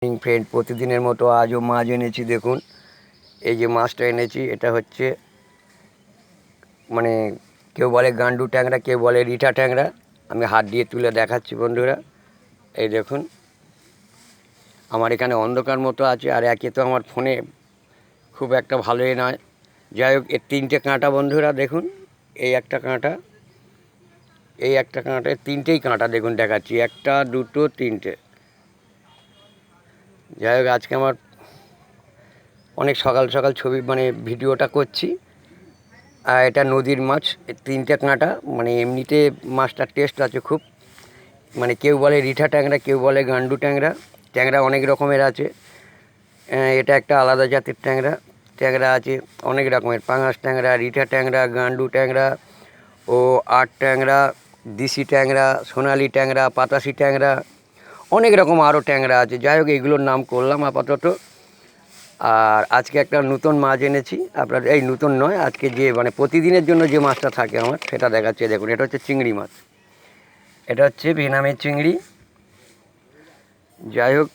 Friend, প্রতিদিনের মতো আজও মাছ এনেছি। দেখুন, এই যে মাছটা এনেছি, এটা হচ্ছে মানে কেউ বলে গান্ডু ট্যাংরা, কেউ বলে রিঠা ট্যাংরা। আমি হাত দিয়ে তুলে দেখাচ্ছি বন্ধুরা। এই দেখুন, আমার এখানে অন্ধকার মতো আছে, আর একে তো আমার ফোনে খুব একটা ভালোই নয়। যাই হোক, এর তিনটে কাঁটা বন্ধুরা দেখুন। এই একটা কাঁটা, এই একটা কাঁটা, তিনটেই কাঁটা দেখুন দেখাচ্ছি, একটা দুটো তিনটে। যাই হোক, আজকে আমার অনেক সকাল সকাল ছবি ভিডিওটা করছি। আর এটা নদীর মাছ, তিনটে কাঁটা। এমনিতে মাছটার টেস্ট আছে খুব। কেউ বলে রিঠা ট্যাংরা, কেউ বলে গান্ডু ট্যাংরা। ট্যাংরা অনেক রকমের আছে। এটা একটা আলাদা জাতের ট্যাংরা। ট্যাংরা আছে অনেক রকমের, পাঙাশ ট্যাংরা, রিঠা ট্যাংরা, গান্ডু ট্যাংরা ও আট ট্যাংরা, দিশি ট্যাংরা, সোনালি ট্যাংরা, পাতাসি ট্যাংরা, অনেক রকম আরও ট্যাংরা আছে। যাই হোক, এইগুলোর নাম করলাম আপাতত। আর আজকে একটা নতুন মাছ এনেছি আপনার, এই নতুন নয়, আজকে যে প্রতিদিনের জন্য যে মাছটা থাকে আমার, সেটা দেখাচ্ছে। দেখুন, এটা হচ্ছে চিংড়ি মাছ। এটা হচ্ছে ভেনামের চিংড়ি। যাই হোক,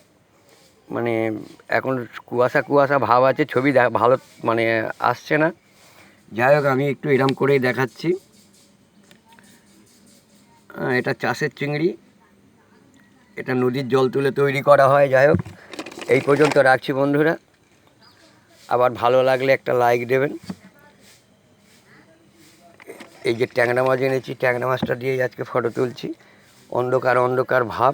এখন কুয়াশা কুয়াশা ভাব আছে, ছবি ভালো আসছে না। যাই হোক, আমি একটু এরম করেই দেখাচ্ছি। এটা চাষের চিংড়ি, এটা নদীর জল তুলে তৈরি করা হয়। যাই হোক, এই পর্যন্ত রাখছি বন্ধুরা। আবার ভালো লাগলে একটা লাইক দেবেন। এই যে ট্যাংরা মাছ এনেছি, ট্যাংরা মাছটা দিয়েই আজকে ফটো তুলছি। অন্ধকার অন্ধকার ভাব।